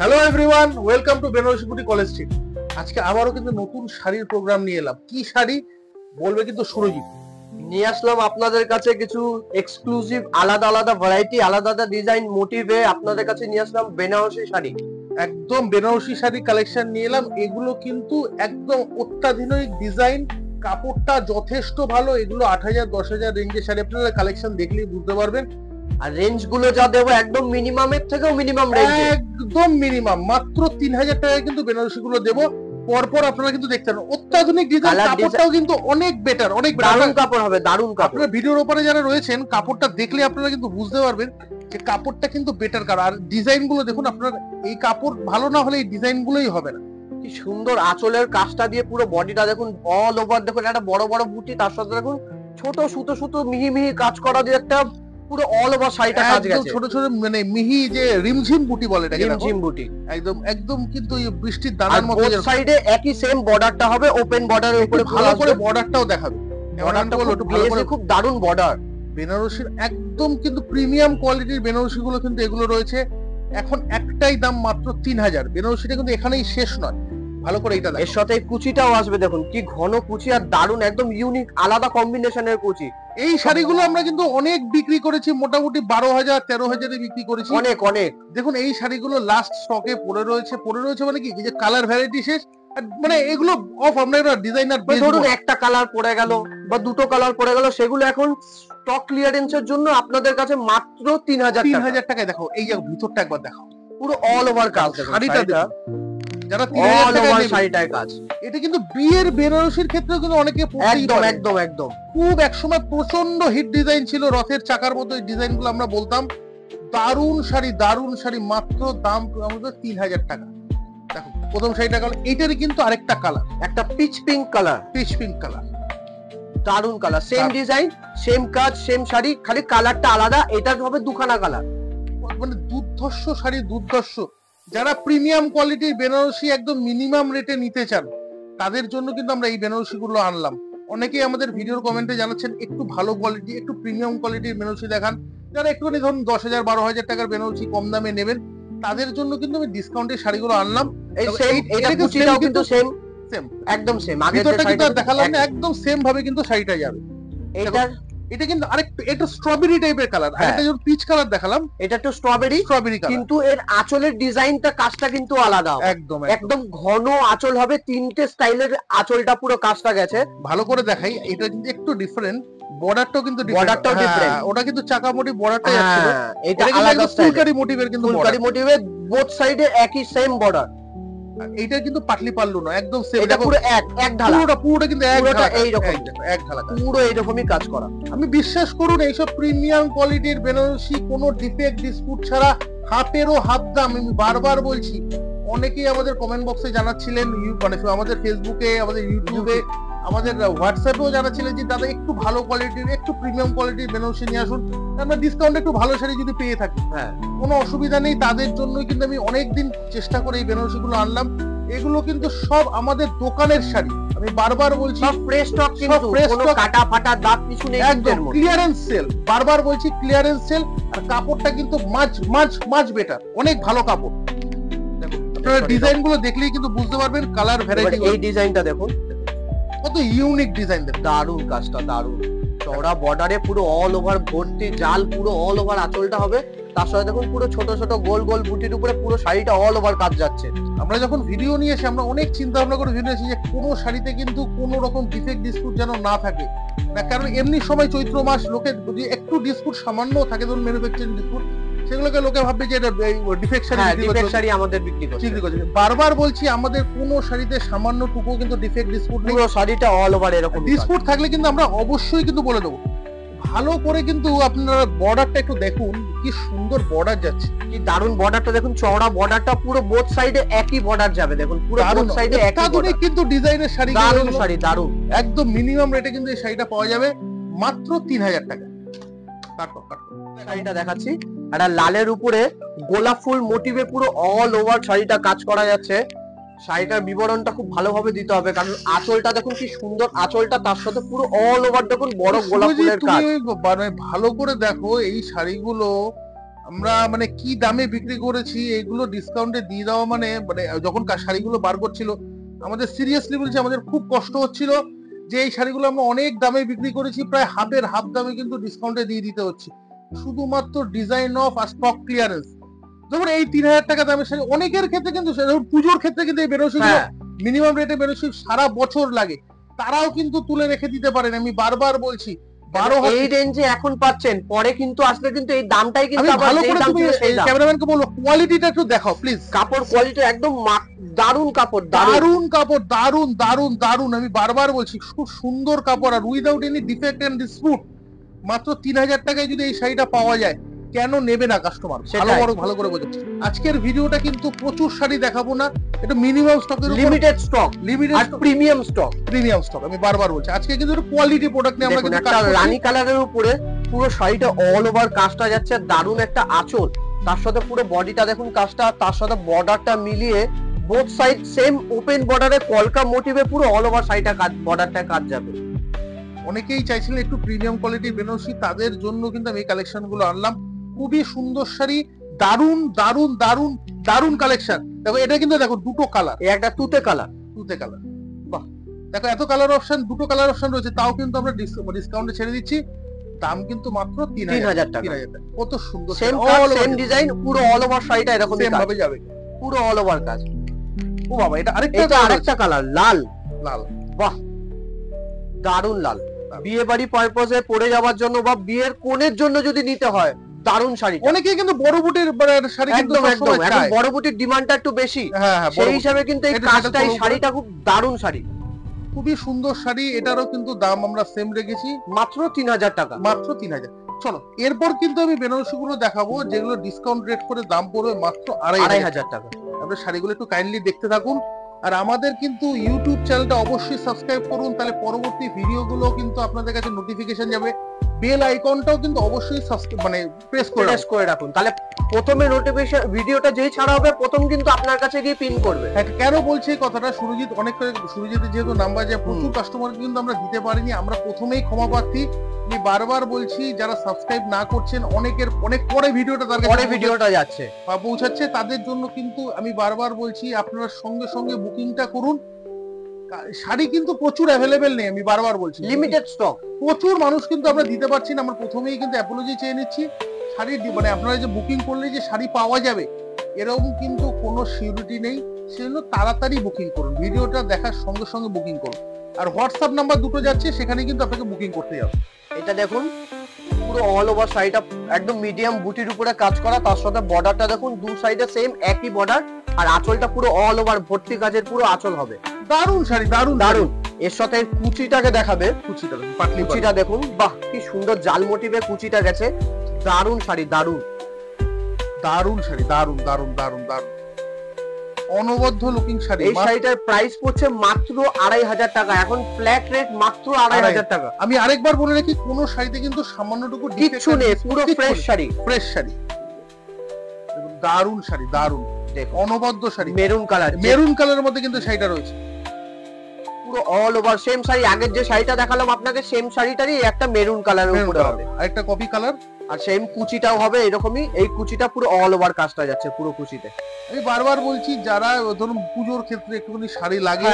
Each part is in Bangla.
Hello everyone, welcome to Banarasi Buti College street. আজকে আবারও কিন্তু নতুন শাড়ির প্রোগ্রাম নিয়ে এলাম। কি শাড়ি বলবে কিন্তু সুরজিৎ। নিয়ে আসলাম আপনাদের কাছে কিছু এক্সক্লুসিভ আলাদা আলাদা ভ্যারাইটি, আলাদা আলাদা ডিজাইন মোটিভে আপনাদের কাছে নিয়ে আসলাম বেনারসি শাড়ি। একদম বেনারসি শাড়ি কালেকশন নিয়ে এলাম। এগুলো কিন্তু একদম অত্যাধুনিক ডিজাইন, কাপড়টা যথেষ্ট ভালো। এগুলো 8,000 10,000 রেঞ্জের শাড়ি, আপনারা কালেকশন দেখলেই বুঝতে পারবেন। আর রেঞ্জ গুলো যা দেবো একদম মিনিমামের থেকেও মিনিমাম রেঞ্জ, একদম মিনিমাম মাত্র 3,000 টাকায় কিন্তু বেনারসি গুলো দেবো। পরপর আপনারা কিন্তু দেখতে পারেন অত্যাধুনিক ডিজাইন, কাপড়টাও কিন্তু অনেক বেটার, অনেক দারুণ কাপড় হবে, দারুণ কাপড়। আপনারা ভিডিওর উপরে যারা রয়েছেন কাপড়টা দেখলে আপনারা কিন্তু বুঝতে পারবেন যে কাপড়টা কিন্তু বেটার কালার। আর ডিজাইন গুলো দেখুন, আপনার এই কাপড় ভালো না হলে এই ডিজাইন গুলোই হবে না। কি সুন্দর আঁচলের কাজটা দিয়ে পুরো বডিটা দেখুন, অল ওভার দেখুন, একটা বড় বড় বুটি, তার সাথে দেখুন ছোট সুতো সুতো মিহি মিহি কাজ করা দিয়ে একটা পুরো অল ওভার শাড়িটা কাজ গেছে। ছোট ছোট মানে মিহি যে রিমঝিম বুটি বলে, এটাকে রিমঝিম বুটি, একদম একদম কিন্তু বৃষ্টির দানার মতো। বোথ সাইডে একই সেম বর্ডারটা হবে, ওপেন বর্ডারের উপরে ভালো করে বর্ডারটাও দেখাবে। খুব দারুণ বর্ডার। বেনারসির একদম কিন্তু প্রিমিয়াম কোয়ালিটির বেনারসি গুলো কিন্তু এগুলো রয়েছে। এখন একটাই দাম মাত্র 3,000। বেনারসিটা কিন্তু এখানেই শেষ নয়, ভালো করে এটা এর সাথে কুচিটাও আসবে, দেখুন কি ঘন কুচি আর দারুণ একদম ইউনিক আলাদা কম্বিনেশনের কুচি। এই শাড়িগুলো আমরা কিন্তু অনেক বিক্রি করেছি, মোটামুটি 12,000 13,000 এ বিক্রি করেছি অনেক অনেক। দেখুন এই শাড়িগুলো লাস্ট স্টকে পড়ে রয়েছে মানে কি যে কালার ভ্যারাইটি শেষ, মানে এগুলো অফ। আমরা একটা ডিজাইনার ধরুন একটা কালার পড়ে গেল বা দুটো কালার পড়ে গেল, সেগুলো এখন স্টক ক্লিয়ারেন্সের জন্য আপনাদের কাছে মাত্র 3,000 টাকায়। দেখো এই যে ভিতরটা একবার দেখো, পুরো অল ওভার কাজ। শাড়িটা যারা 3,000 টাকায় শাড়িটার কাজ, এটা কিন্তু বিয়ের বেনারসির ক্ষেত্রে কিন্তু অনেকে একদম একদম একদম খুব একসময় প্রচন্ড হিট ডিজাইন ছিল, রথের চাকার মতো এই ডিজাইন গুলো আমরা বলতাম। দারুণ শাড়ি, মাত্র দাম আমাদের 3,000 টাকা। দেখো প্রথম শাড়িটা কালার, এইটারই কিন্তু আরেকটা কালার, একটা পিচ পিঙ্ক কালার, দারুণ কালার, সেম ডিজাইন সেম কাজ সেম শাড়ি, খালি কালারটা আলাদা। এটার হবে দুখানা কালার, মানে দুর্ধর্ষ শাড়ি, দুর্ধর্ষ। যারা প্রিমিয়াম কোয়ালিটির বেনারসি একদম মিনিমাম রেটে নিতে চান তাদের জন্য কিন্তু আমরা এই বেনারসি গুলো আনলাম। অনেকেই আমাদের ভিডিওর কমেন্টে জানাচ্ছেন একটু ভালো কোয়ালিটি, একটু প্রিমিয়াম কোয়ালিটির বেনারসি দেখান। যারা একটুখানি ধরুন 10,000 12,000 টাকার বেনারসি কম দামে নেবেন তাদের জন্য কিন্তু আমি ডিসকাউন্টের শাড়িগুলো আনলাম। কিন্তু সেম একদম সেম, আগের শাড়িটা দেখালাম না, একদম সেম ভাবে কিন্তু শাড়িটা যাবে। এটা কিন্তু আরেকটু একটু স্ট্রবেরি টাইপের কালার, আরেকটা যেমন পিচ কালার দেখালাম, এটা একটু স্ট্রবেরি কালার, কিন্তু এর আঁচলের ডিজাইনটা কাজটা কিন্তু আলাদা, একদম একদম ঘন আঁচল হবে, তিনটে স্টাইলের আঁচলটা পুরো কাজটা গেছে। ভালো করে দেখাই, এটা কিন্তু একটু ডিফারেন্ট, বর্ডারটাও কিন্তু ডিফারেন্ট, ওটা কিন্তু চাকা মোটিভ বর্ডারটা যাচ্ছে, এটা আলাদা ফুলকারি মোটিভের কিন্তু ফুলকারি মোটিভে বোথ সাইডে একই সেম বর্ডার। এইটা কিন্তু পাটলি পাল্লু না, একদম সেম, এটা পুরো এক ঢালা, পুরোটা কিন্তু এক ঢালা, পুরো এইরকমই কাজ করা। আমি বিশ্বাস করুন এইসব প্রিমিয়াম কোয়ালিটির বেনারসি কোনো ডিফেক্ট ডিসপুট ছাড়া, হাফেরও হাফ দাম। আমি বারবার বলছি, অনেকেই আমাদের কমেন্ট বক্সে জানাচ্ছিলেন, মানে আমাদের ফেসবুকে, আমাদের ইউটিউবে, আমাদের হোয়াটসঅ্যাপেও জানাচ্ছিলেন যে দাদা একটু ভালো কোয়ালিটির, একটু প্রিমিয়াম কোয়ালিটির বেনারসি নিয়ে আসুন, আমরা ডিসকাউন্ট একটু ভালো শাড়ি যদি পেয়ে থাকি কোনো অসুবিধা নেই। তাদের জন্যই কিন্তু আমি অনেকদিন চেষ্টা করে এই বেনারসি গুলো আনলাম। এগুলো কিন্তু সব আমাদের দোকানের শাড়ি, আমি বারবার বলছি ফ্রেশ স্টক, কিন্তু কোনো কাটা ফাটা দাগ কিছু নেই, একদম ক্লিয়ারেন্স সেল। বারবার বলছি ক্লিয়ারেন্স সেল। আর কাপড়টা কিন্তু মাছ বেটার, অনেক ভালো কাপড়। দেখুন আপনারা ডিজাইন গুলো দেখলেই কিন্তু বুঝতে পারবেন কালার ভ্যারাইটি। এই ডিজাইনটা দেখুন কত ইউনিক ডিজাইন, দেখুন দারুণ কাজটা, দারুণ চওড়া বর্ডারে পুরো অল ওভার ভর্তি জাল, পুরো অল ওভার আঁচলটা হবে, তার সাথে দেখুন পুরো ছোট ছোট গোল গোল বুটির উপরে পুরো শাড়িটা অল ওভার কাজ যাচ্ছে। আমরা যখন ভিডিও নিয়ে এসে আমরা অনেক চিন্তা ভাবনা করে ভিডিও এসেছি যে কোনো শাড়িতে কিন্তু কোনো রকম ডিফেক্ট ডিসপুট যেন না থাকে না, কারণ এমনি সময় চৈত্র মাস, লোকে যদি একটু ডিসপুট সামান্য থাকে, ধরুন ম্যানুফ্যাকচারিং ডিসপুট, সেগুলোকে লোকে ভাববে যে এটা ডিফেক্ট শাড়ি আমাদের বিক্রি করছে। বারবার বলছি আমাদের কোনো শাড়িতে সামান্য টুকু কিন্তু ডিফেক্ট ডিসপুট নেই, পুরো শাড়িটা অল ওভার এরকম। ডিসপুট থাকলে কিন্তু আমরা অবশ্যই কিন্তু বলে দেবো। ভালো করে কিন্তু আপনারা বর্ডারটা একটু দেখুন, কি সুন্দর বর্ডার যাচ্ছে, কি দারুণ বর্ডারটা দেখুন, চওড়া বর্ডারটা, পুরো বোথ সাইডে একই বর্ডার যাবে, দেখুন পুরো বোথ সাইডে একই বর্ডার। কিন্তু ডিজাইনের শাড়ি, দারুণ শাড়ি, দারুণ একদম মিনিমাম রেটে কিন্তু এই শাড়িটা পাওয়া যাবে মাত্র 3,000 টাকা। শাড়িটা দেখাচ্ছি, একটা লালের উপরে গোলাপ ফুল মোটিভে পুরো অল ওভার শাড়িটা কাজ করা যাচ্ছে। শাড়িটার বিবরণটা খুব ভালোভাবে দিতে হবে, কারণ আঁচলটা দেখুন কি সুন্দর আঁচলটা, তার সাথে পুরো অল ওভার দেখুন বড় গোলাপ ফুলের কাজ। মানে ভালো করে দেখো এই শাড়িগুলো, আমরা মানে কি দামে বিক্রি করেছি এগুলো ডিসকাউন্টে দিয়ে দেওয়া মানে মানে যখন শাড়িগুলো বার করছিল আমাদের সিরিয়াসলি বলছি আমাদের খুব কষ্ট হচ্ছিল যে এই শাড়িগুলো আমরা অনেক দামে বিক্রি করেছি, প্রায় হাফের হাফ দামে কিন্তু ডিসকাউন্টে দিয়ে দিতে হচ্ছে শুধুমাত্র ডিজাইন অফ আর স্টক ক্লিয়ারেন্স। যেমন এই 3000 টাকা দামের শাড়ি অনেকের ক্ষেত্রে কিন্তু পুজোর ক্ষেত্রে কিন্তু এই বেনারসি মিনিমাম রেটে বেনারসি সারা বছর লাগে, তারাও কিন্তু তুলে রেখে দিতে পারেন। আমি বারবার বলছি এই রেঞ্জে এখন পাচ্ছেন, পরে কিন্তু আসলে কিন্তু এই দামটাই কিন্তু ভালো করে তুমি ক্যামেরাম্যানকে বলো কোয়ালিটিটা একটু দেখাও প্লিজ। কাপড় কোয়ালিটি একদম দারুন কাপড়, দারুন কাপড়, দারুন দারুন দারুন। আমি বারবার বলছি খুব সুন্দর কাপড় আর without any defect and dispute. মাত্র 3000 টাকায় যদি এই শাড়িটা পাওয়া যায় কেন নেবে না কাস্টমার? ভালো করে বোঝো। আজকের ভিডিওটা কিন্তু প্রচুর শাড়ি দেখাবো না, এটা মিনিমাম স্টকের লিমিটেড স্টক, লিমিটেড আর প্রিমিয়াম স্টক, প্রিমিয়াম স্টক। আমি বারবার বলছি আজকে কিন্তু কোয়ালিটি প্রোডাক্ট নিয়ে আমরা কিন্তু রানী কালারের উপরে পুরো শাড়িটা অল ওভার কাজটা যাচ্ছে, দারুন একটা আঁচল, তার সাথে পুরো বডিটা দেখুন কাজটা, তার সাথে বর্ডারটা মিলিয়ে বোথ সাইড সেম ওপেন বর্ডারে কলকা মোটিভে পুরো অল ওভার শাড়িটা কাজ, বর্ডারটা কাজ যাবে। অনেকেই চাইছিলেন একটু প্রিমিয়াম কোয়ালিটির বেনারসি, তাদের জন্য কিন্তু আমি এই কালেকশন গুলো আনলাম। খুবই সুন্দর শাড়ি, দারুন দারুন দারুন দারুন কালেকশন। দেখো এটা কিন্তু দেখো দুটো কালার, একটা তুতে কালার, বাহ দেখো এত কালার অপশন, দুটো কালার অপশন রয়েছে, তাও কিন্তু আমরা ডিসকাউন্টে ছেড়ে দিচ্ছি। দাম কিন্তু মাত্র 3000 টাকা। কত সুন্দর, সেম ডিজাইন, পুরো অল ওভার শাড়িটা এরকম ভাবে যাবে, পুরো অল ওভার কাজ। ও বাবা এটা আরেকটা কালার, লাল লাল, বাহ দারুন লাল। বিয়ে বাড়ি পারপোজে পরে যাওয়ার জন্য বা বিয়ের কোণের জন্য যদি নিতে হয় দারুন শাড়ি। অনেকেই কিন্তু বড় বুটির শাড়ি কিন্তু একদম এখন বড় বুটির ডিমান্ডটা একটু বেশি, সেই হিসাবে কিন্তু এই কাজটা, এই শাড়িটা খুব দারুন শাড়ি, খুবই সুন্দর শাড়ি। এটারও কিন্তু দাম আমরা সেম রেখেছি মাত্র 3000 টাকা, মাত্র 3000। চলো এরপর কিন্তু আমি বেনারসি গুলো দেখাবো যেগুলো ডিসকাউন্ট রেট করে দাম পড়বে মাত্র 2500 টাকা। আপনারা শাড়িগুলো একটু কাইন্ডলি দেখতে থাকুন আর আমাদের কিন্তু ইউটিউব চ্যানেলটা অবশ্যই সাবস্ক্রাইব করুন, তাহলে পরবর্তী ভিডিওগুলো কিন্তু আপনাদের কাছে নোটিফিকেশন যাবে। বেল আইকনটাও কিন্তু অবশ্যই মানে প্রেস করে রাখুন, তাহলে প্রথমে নোটিফিকেশন ভিডিওটা যেই ছাড়া হবে প্রথম কিন্তু আপনার কাছে গিয়ে পিন করবে। কেন বলছি এই কথাটা, সুরজিতের যেহেতু নাম্বার যায় প্রচুর কাস্টমার কিন্তু আমরা দিতে পারিনি, আমরা প্রথমেই ক্ষমা প্রার্থী। আমি বারবার বলছি যারা সাবস্ক্রাইব না করছেন, অনেক পরে ভিডিওটা তার কাছে যাচ্ছে বা পৌঁছাচ্ছে, তাদের জন্য কিন্তু আমি বারবার বলছি আপনারা সঙ্গে সঙ্গে বুকিংটা করুন। শাড়ি কিন্তু প্রচুর অ্যাভেলেবেল নেই, আমি বারবার বলছি লিমিটেড স্টক, প্রচুর মানুষ কিন্তু আমরা দিতে পারছি না। আমরা প্রথমেই কিন্তু অ্যাপোলজি চেয়ে নিচ্ছি। শাড়ি মানে আপনারা যে বুকিং করলে যে শাড়ি পাওয়া যাবে এরকম কিন্তু কোনো সিউরিটি নেই, সেজন্য তাড়াতাড়ি বুকিং করুন, ভিডিওটা দেখার সঙ্গে সঙ্গে বুকিং করুন। আর হোয়াটসঅ্যাপ নাম্বার দুটো যাচ্ছে, সেখানে কিন্তু আপনাকে বুকিং করতে হবে। এটা দেখুন পুরো অল ওভার শাড়িটা একদম মিডিয়াম বুটির উপরে কাজ করা, তার সাথে বর্ডারটা দেখুন দু সাইডে সেম একই বর্ডার, আর আঁচলটা পুরো অল ওভার ভর্তি কাজের পুরো আঁচল হবে। দারুন শাড়ি, দারুন দারুন। এর সাথে কুচিটাকে দেখাবে, কুচিটা দেখুন, বাহ কি সুন্দর জাল মোটিভে কুচিটা গেছে, দারুন শাড়ি, দারুন দারুন শাড়ি, দারুন দারুন দারুন দারুন অনবদ্য লুকিং শাড়ি। এই শাড়িটার প্রাইস পড়ছে মাত্র 2500 টাকা, এখন ফ্ল্যাট রেট মাত্র 2500 টাকা। আমি আরেকবার বলে রাখি কোন শাড়িতে কিন্তু সামান্যটুকু কিছু নেই, পুরো ফ্রেশ শাড়ি, ফ্রেশ শাড়ি। দারুন শাড়ি, দারুন অনবদ্য শাড়ি, মেরুন কালার, মেরুন কালারের মধ্যে কিন্তু শাড়িটা রয়েছে পুরো অল ওভার সেম শাড়ি। আগের যে শাড়িটা দেখালাম আপনাকে সেম শাড়িটারই একটা মেরুন কালারের উপরে হবে, আরেকটা কপি কালার, আর সেম কুচিটাও হবে এরকমই। এই কুচিটা পুরো অল ওভার কাজটা যাচ্ছে পুরো কুচিতে। আমি বারবার বলছি যারা ধরুন পুজোর ক্ষেত্রে একটুখানি শাড়ি লাগে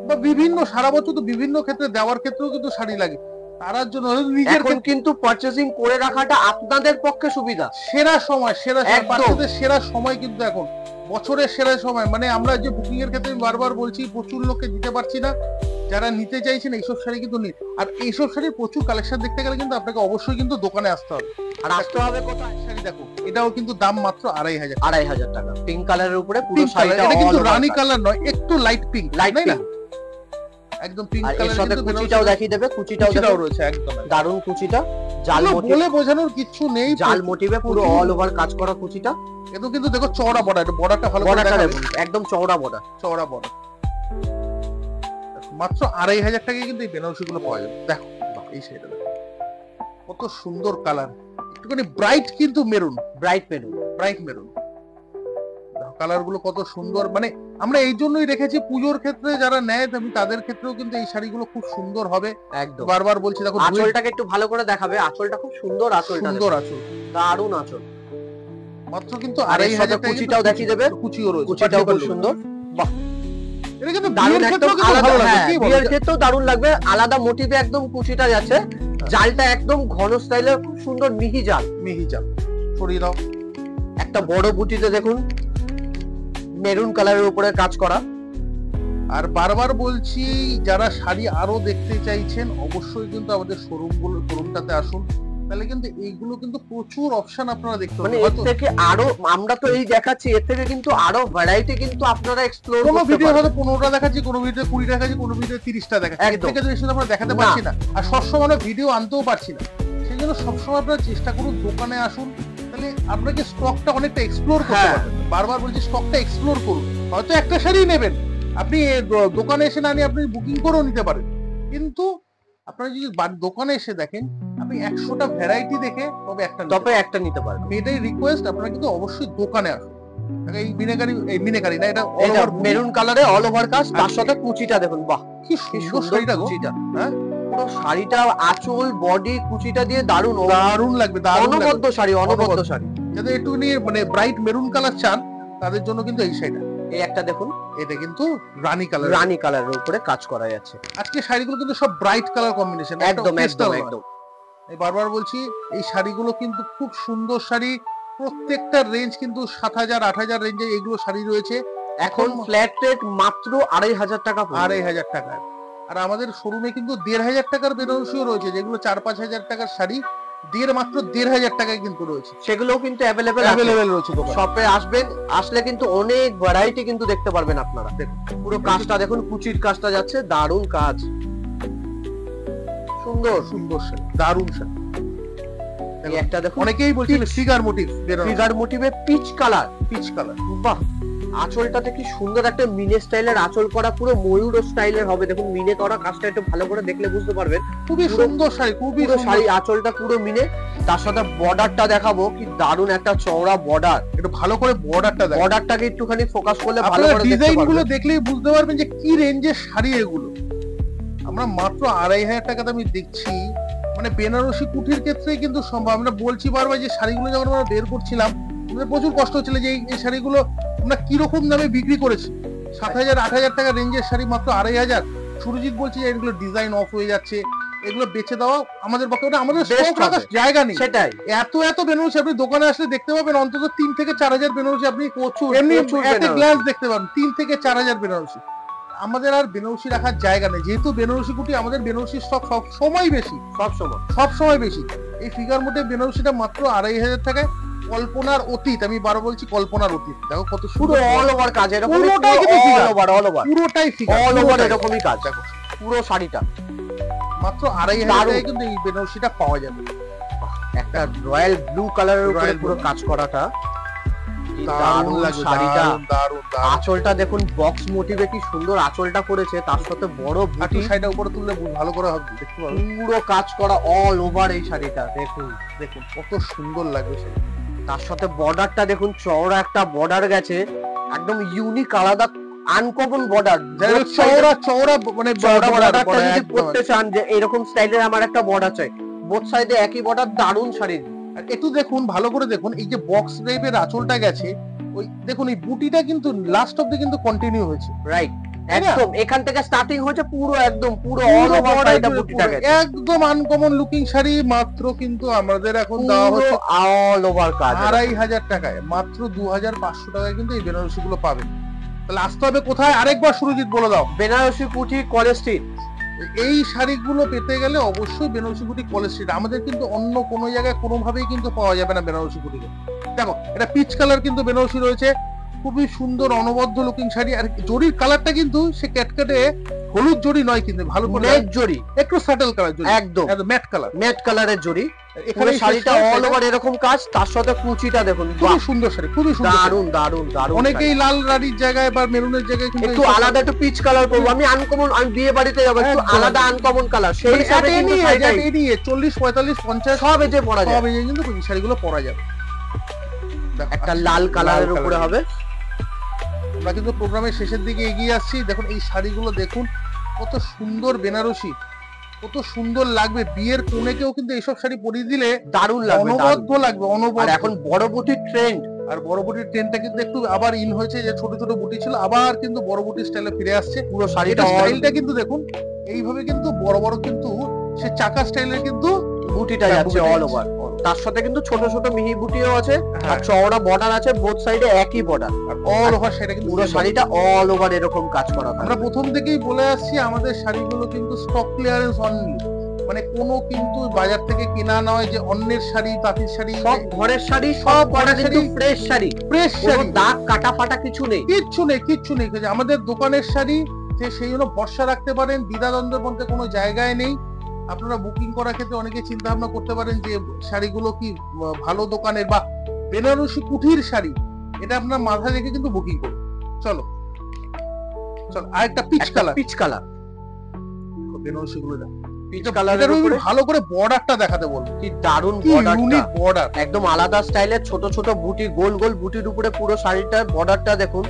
বা বিভিন্ন সারা বছর তো বিভিন্ন ক্ষেত্রে দেওয়ার ক্ষেত্রেও কিন্তু শাড়ি লাগে, তার জন্য নিজের কিন্তু পারচেজিং করে রাখাটা আপনাদের পক্ষে সুবিধা। সেরা সময়, বাচ্চাদের সেরা সময় কিন্তু এখন বছরের সেরা সময়। মানে আমরা যে বুকিং এর ক্ষেত্রে বারবার বলছি প্রচুর লোককে দিতে পারছি না, যারা নিতে চাইছেন এইসব শাড়ি কিন্তু নিন। আর এইসব শাড়ির প্রচুর কালেকশন দেখতে গেলে কিন্তু আপনাকে অবশ্যই কিন্তু দোকানে আসতে হবে। আর আসতে হবে কোথায়? শাড়ি দেখো এটাও কিন্তু দাম মাত্র 2500 টাকা, পিঙ্ক কালারের উপরে পুরো শাড়িটা। এটা কিন্তু রানী কালার নয়, একটু লাইট পিঙ্ক, একদম পিঙ্ক কালার। এর সাথে কুচিটাও দেখিয়ে দেবে, কুচিটাও রয়েছে একদম দারুন কুচিটা, জাল মোটিভ, বলে বোঝানোর কিছু নেই, জাল মোটিভে পুরো অল ওভার কাজ করা কুচিটা। এটা কিন্তু দেখো চওড়া বর্ডার, বর্ডারটা ভালো করে দেখাবে, একদম চওড়া বর্ডার, চওড়া বর্ডার। মাত্র 2500 টাকায় কিন্তু এই বেনারসি গুলো পাওয়া যাবে। দেখো এই শাড়িটা কত সুন্দর কালার, একটুখানি ব্রাইট কিন্তু maroon, bright maroon, bright maroon. Colour গুলো কত সুন্দর, মানে আমরা এই জন্যই রেখেছি পুজোর ক্ষেত্রে যারা নেয় তাদের ক্ষেত্রেও কিন্তু এই শাড়িগুলো খুব সুন্দর হবে। একদম বারবার বলছি দেখো আঁচলটাকে একটু ভালো করে দেখাবে, আঁচলটা খুব সুন্দর, আঁচলটা সুন্দর, আঁচল দারুন আঁচল, মাত্র কিন্তু আর এর 2500 সাথে টাকা। কুচিটাও দেখিয়ে দেবে, কুচিও রয়েছে, কুচিটাও খুব সুন্দর। বাহ, এটা কিন্তু দারুণ বিয়ের একদম ক্ষেত্রেও কিন্তু আলাদা, ভালো লাগবে, হ্যাঁ কি বলো? বিয়ের ক্ষেত্রেও দারুণ লাগবে, আলাদা মোটিভে একদম কুচিটা যাচ্ছে, জালটা একদম ঘন স্টাইলের, খুব সুন্দর মিহি জাল। মিহি জাল সরিয়ে দাও। একটা বড় বুটিতে দেখুন মেরুন কালারের উপরে কাজ করা। আর বারবার বলছি, যারা শাড়ি আরো দেখতে চাইছেন অবশ্যই কিন্তু আমাদের শোরুমটাতে আসুন, তাহলে কিন্তু এইগুলো কিন্তু প্রচুর অপশন আপনারা দেখতে মানে পাবেন। এর থেকে আরো, আমরা তো এই দেখাচ্ছি, এর থেকে কিন্তু আরো ভ্যারাইটি কিন্তু আপনারা এক্সপ্লোর কোনো করতে ভিডিও পারবেন। হয়তো 15টা দেখাচ্ছি, কোনো ভিডিও 20টা দেখাচ্ছি, কোনো ভিডিও 30টা দেখাচ্ছি, এর একদম। থেকে তো বেশি তো আমরা দেখাতে না। পারছি না, আর সবসময় আমরা ভিডিও আনতেও পারছি না। সেই জন্য সবসময় আপনারা চেষ্টা করুন দোকানে আসুন, তাহলে আপনাকে স্টকটা অনেকটা এক্সপ্লোর করতে হ্যাঁ। পারবেন। বারবার বলছি স্টকটা এক্সপ্লোর করুন। হয়তো একটা শাড়ি নেবেন, আপনি দোকানে এসে না নিয়ে আপনি বুকিং করেও নিতে পারেন, কিন্তু আপনারা যদি দোকানে এসে দেখেন, আপনি 100টা ভ্যারাইটি দেখে তবে একটা নিতে তবে একটা নিতে পারবেন। পারবেন। এটাই রিকোয়েস্ট, আপনারা কিন্তু অবশ্যই দোকানে আসুন। এই মিনাকারি না, এটা all এটা over মেরুন কালারে অল ওভার কাজ, তার আর সাথে কুচিটা দেখুন, বাহ কি কি সুন্দর সুন্দর শাড়িটা গো। কুচিটা। হ্যাঁ, পুরো শাড়িটা আঁচল বডি কুচিটা দিয়ে দারুণ দারুণ লাগবে, দারুণ অনবদ্য লাগবে। শাড়ি, অনবদ্য অনবদ্য। শাড়ি। যাদের একটুখানি মানে ব্রাইট মেরুন কালার চান, তাদের জন্য কিন্তু এই শাড়িটা। এই একটা দেখুন এটা কিন্তু রানী কালার। রানী কালারের উপরে কাজ করা যাচ্ছে। আজকে শাড়িগুলো কিন্তু সব ব্রাইট কালার কম্বিনেশন, একদম একদম একদম। আমি বারবার বলছি, এই শাড়িগুলো কিন্তু খুব সুন্দর শাড়ি। প্রত্যেকটা রেঞ্জ কিন্তু 7000 8000 রেঞ্জে এগুলো শাড়ি রয়েছে। এখন ফ্ল্যাট রেট মাত্র 2500 টাকা পড়বে। 2500 টাকায়। আর আমাদের শোরুমে কিন্তু 1500 টাকার বেনারসিও রয়েছে, যেগুলো 4-5 টাকার শাড়ি মাত্র 1500 টাকায় কিন্তু রয়েছে। সেগুলোও কিন্তু অ্যাভেলেবেল রয়েছে দোকানে। শপে আসবেন, আসলে কিন্তু অনেক ভ্যারাইটি কিন্তু দেখতে পারবেন আপনারা। দেখুন পুরো কাজটা দেখুন, কুচির কাজটা যাচ্ছে, দারুণ কাজ, সুন্দর সুন্দর শাড়ি, দারুণ শাড়ি। এই একটা দেখুন, অনেকেই বলছিল ফিগার মোটিভ, ফিগার মোটিভে পিচ কালার, পিচ কালার। বাহ, আঁচলটাতে কি সুন্দর একটা মিনে স্টাইলের আঁচল করা, পুরো ময়ূর স্টাইলের হবে। দেখুন মিনে করা কাজটা একটু ভালো করে দেখলে বুঝতে পারবেন। খুবই সুন্দর শাড়ি, খুবই পুরো সুন্দর শাড়ি আঁচলটা পুরো মিনে, তার সাথে বর্ডারটা দেখাবো, কি দারুণ একটা চওড়া বর্ডার। একটু ভালো করে বর্ডারটা দেখো। বর্ডারটাকে একটুখানি ফোকাস করলে ভালো আপনারা করে দেখতে ডিজাইন গুলো পারবেন। দেখলেই বুঝতে পারবেন যে কি রেঞ্জের শাড়ি এগুলো। আমরা মাত্র 2500 টাকাতে আমি দেখছি, মানে বেনারসি কুঠির ক্ষেত্রে কিন্তু সম্ভব। আমরা বলছি বারবার যে শাড়িগুলো যখন আমরা বের করছিলাম, আমাদের প্রচুর কষ্ট হচ্ছিল যে এই শাড়িগুলো আমরা কিরকম দামে বিক্রি করেছি। 7000-8000 টাকা রেঞ্জের শাড়ি মাত্র 2500। সুরজিৎ বলছি যে এগুলো ডিজাইন অফ হয়ে যাচ্ছে, এগুলো বেচে দেওয়া আমাদের পক্ষে, ওটা আমাদের Best স্টক রাখার হবে। জায়গা নেই। সেটাই, এত বেনারসি আপনি দোকানে আসলে দেখতে পাবেন, অন্তত 3 থেকে 4000 বেনারসি আপনি প্রচুর এমনি প্রচুর একটা বেনারসি। গ্লাস দেখতে পাবেন, 3 থেকে 4000 বেনারসি। আমাদের আর বেনারসি রাখার জায়গা নেই, যেহেতু বেনারসি কুটি আমাদের বেনারসি স্টক সব সময় বেশি, সব সময় বেশি। এই ফিগার মোটে বেনারসিটা মাত্র 2500 টাকায়, কল্পনার অতীত। আমি বারবার বলছি কল্পনার অতীত। দেখো কত পুরো সুন্দর, অল ওভার কাজ, এরকম পুরোটাই কিন্তু all figure। Over, all over, পুরোটাই ফিগার, অল ওভার এরকমই কাজ। দেখো পুরো শাড়িটা মাত্র 2500 দারুণ। টাকায় কিন্তু এই বেনারসিটা পাওয়া যাবে। একটা রয়্যাল ব্লু কালারের উপরে রয়্যাল পুরো ব্লু। কাজ করাটা, কি দারুণ দারুণ লাগবে, শাড়িটা। দারুণ। আঁচলটা দেখুন বক্স মোটিভে কি সুন্দর আঁচলটা করেছে, তার সাথে বড় একটু বুটি, শাড়িটা উপরে তুললে ভালো করে হবে, দেখতে পাবেন। পুরো কাজ করা অল ওভার এই শাড়িটা দেখুন। দেখুন কত সুন্দর লাগবে সেটা। তার সাথে বর্ডারটা দেখুন, চওড়া একটা বর্ডার গেছে, একদম ইউনিক আলাদা আনকমন বর্ডার। চওড়া মানে চওড়া border, বর্ডারটা border যদি একদম। পড়তে চান যে এরকম স্টাইলের আমার একটা বর্ডার চাই, বোথ সাইডে একই বর্ডার, দারুণ শাড়ি। আর একটু দেখুন, ভালো করে দেখুন, এই যে বক্স টাইপের আঁচলটা গেছে, ওই দেখুন এই বুটিটা কিন্তু লাস্ট অব্দি কিন্তু কন্টিনিউ হয়েছে, রাইট, তাই না? একদম এখান থেকে স্টার্টিং হয়েছে, পুরো একদম পুরো অল পুরো ওভার border শাড়িটা জুড়ে বুটিটা পুরো গেছে, একদম আনকমন লুকিং শাড়ি। মাত্র কিন্তু আমাদের এখন দেওয়া পুরো হচ্ছে অল ওভার কাজ। 2500 টাকায়, মাত্র 2500 টাকায় কিন্তু এই বেনারসি গুলো পাবেন। তাহলে আসতে হবে কোথায়, আরেকবার সুরজিৎ বলে দাও। বেনারসি কুঠি, কলেজ স্ট্রিট। এই শাড়িগুলো পেতে গেলে অবশ্যই বেনারসি কুটি, কলেজ স্ট্রিট। আমাদের কিন্তু অন্য কোনো জায়গায় কোনোভাবেই কিন্তু পাওয়া যাবে না বেনারসি কুটিকে। দেখো এটা পিচ কালার কিন্তু বেনারসি রয়েছে, খুবই সুন্দর অনবদ্য লুকিং শাড়ি। আর জরির কালারটা কিন্তু সে ক্যাটকেটে হলুদ জরি নয়, কিন্তু ভালো করে নেট জরি, একটু স্যাটেল কালার জরি, একদম ম্যাট কালার। ম্যাট কালারের জরি। এখানে এখানে শাড়িটা অল ওভার এরকম কাজ, তার সাথে কুচিটা দেখুন, খুবই সুন্দর শাড়ি, খুবই সুন্দর শাড়ি। দারুন দারুন দারুন। অনেকেই লাল রানীর জায়গায় বা মেরুনের জায়গায় কিন্তু একটু এইসব- আলাদা একটু পিচ কালার করবো, আমি আনকমন, আমি বিয়ে বাড়িতে যাবো, একটু একদম। আলাদা আনকমন কালার, সেই মানে হিসাবে at কিন্তু any age, শাড়িটাই at any age, 40, 45, 50 সব এজে পরা যায়। সব age এ কিন্তু এই শাড়িগুলো পরা যাবে। দেখো, একটা লাল কালারের লাল উপরে কালার। হবে। আমরা কিন্তু প্রোগ্রামের শেষের দিকে এগিয়ে আসছি। দেখুন এই শাড়িগুলো দেখুন, কত সুন্দর বেনারসি, কত সুন্দর লাগবে। বিয়ের কোণেকেও কিন্তু এইসব শাড়ি পরিয়ে দিলে দারুণ লাগবে, দারুণ। অনবদ্য লাগবে, আর অনবদ্য। এখন বড় বুটির ট্রেন্ড, আর বড় বুটির ট্রেনটা কিন্তু একটু আবার ইন হয়েছে, যে ছোট ছোট বুটি ছিল আবার কিন্তু বড় বুটির স্টাইলে ফিরে আসছে। পুরো শাড়িটা স্টাইলটা কিন্তু দেখুন এইভাবে কিন্তু বড় বড় কিন্তু সে চাকা স্টাইলের কিন্তু বুটিটা যাচ্ছে অল ওভার। তার সাথে কিন্তু ছোট ছোট মিহি বুটিও আছে, আর চওড়া বর্ডার আছে, বোথ সাইডে একই বর্ডার। অল ওভার শাড়িটা কিন্তু পুরো শাড়িটা অল ওভার এরকম কাজ করা আমরা প্রথম থেকেই বলে আসছি আমাদের শাড়িগুলো কিন্তু স্টক ক্লিয়ারেন্স অনলি, মানে কোনো কিন্তু বাজার থেকে কেনা নয় যে অন্যের শাড়ি তাঁতির শাড়ি সব ঘরের শাড়ি, সব ঘরের শাড়ি ফ্রেশ শাড়ি, ফ্রেশ শাড়ি, দাগ কাটা ফাটা কিছু নেই, কিচ্ছু নেই। আমাদের দোকানের শাড়ি যে সেই জন্য ভরসা রাখতে পারেন, দ্বিধাদ্বন্দ্বের মধ্যে কোনো জায়গায় নেই। আপনারা বুকিং করার ক্ষেত্রে অনেকে চিন্তা ভাবনা করতে পারেন যে শাড়িগুলো কি ভালো দোকানের বা বেনারসি কুঠির শাড়ি, এটা আপনার মাথায় রেখে কিন্তু বুকিং করুন। চলো আরেকটা পিচ কালার বেনারসি গুলো দেখো, পিচ কালারের উপরে ভালো করে বর্ডারটা দেখাতে বলবো, কি দারুন বর্ডার, একদম আলাদা স্টাইলের ছোট ছোট বুটি, গোল গোল বুটির উপরে পুরো শাড়িটার বর্ডারটা দেখুন,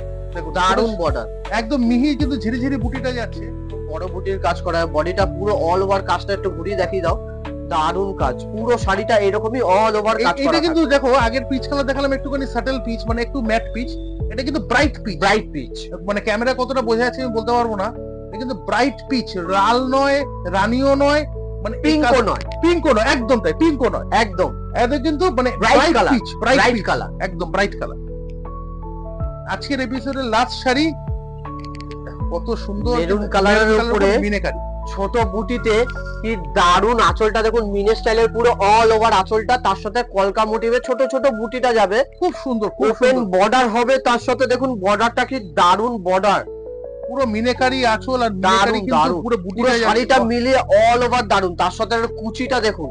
দারুন বর্ডার, একদম মিহি কিন্তু ঝিরি বুটিটা যাচ্ছে, বড় বুটির কাজ করা, বডিটা পুরো অল ওভার কাজটা একটু ঘুরিয়ে দেখিয়ে দাও, দারুন কাজ, পুরো শাড়িটা এরকমই অল ওভার কাজ করা। এটা কিন্তু দেখো আগের পিচ কালার দেখালাম একটুখানি সাটেল পিচ, মানে একটু ম্যাট পিচ, এটা কিন্তু ব্রাইট পিচ, মানে ক্যামেরা কতটা বোঝা যাচ্ছে আমি বলতে পারবো না, এটা কিন্তু ব্রাইট পিচ, লাল নয়, রানিও নয়, মানে পিঙ্কও নয়, একদম তাই, পিঙ্কও নয় একদম, এটা কিন্তু মানে ব্রাইট কালার, একদম ব্রাইট কালার। আজকের এপিসোডের লাস্ট শাড়ি কত সুন্দর মেরুন কালারের উপরে মিনেকারি, ছোট বুটিতে কি দারুন আঁচলটা দেখুন, মিনে স্টাইলের পুরো অল ওভার আঁচলটা, তার সাথে কলকা মোটিভে ছোট ছোট বুটিটা যাবে, খুব সুন্দর, ওপেন বর্ডার হবে, তার সাথে দেখুন বর্ডারটা কি দারুন বর্ডার, পুরো মিনেকারি আঁচল আর মিনেকারি কিন্তু পুরো বুটিটা শাড়িটা মিলিয়ে অল ওভার দারুন। তার সাথে কুচিটা দেখুন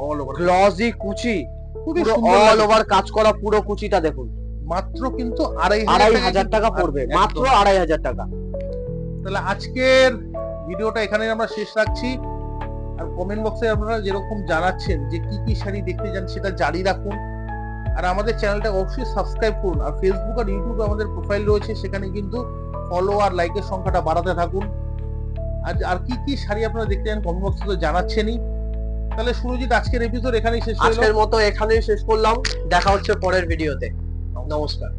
অল ওভার গ্লজি কুচি, খুবই অল ওভার কাজ করা, পুরো কুচিটা দেখুন, মাত্র কিন্তু 2500 টাকা পড়বে, মাত্র 2500 টাকা। তাহলে আজকের ভিডিওটা এখানে আমরা শেষ রাখছি। আর কমেন্ট বক্সে আপনারা যেরকম জানাচ্ছেন যে কি কি শাড়ি দেখতে চান সেটা জারি রাখুন, আর আমাদের চ্যানেলটা অবশ্যই সাবস্ক্রাইব করুন, আর ফেসবুক আর ইউটিউবে আমাদের প্রোফাইল রয়েছে, সেখানে কিন্তু ফলো আর লাইকের সংখ্যাটা বাড়াতে থাকুন। আর কি কি শাড়ি আপনারা দেখতে চান কমেন্ট বক্সে তো জানাচ্ছেনই। তাহলে সুরজিৎ আজকের এপিসোড এখানেই শেষ হলো, আজকের মতো এখানেই শেষ করলাম, দেখা হচ্ছে পরের ভিডিওতে, নমস্কার।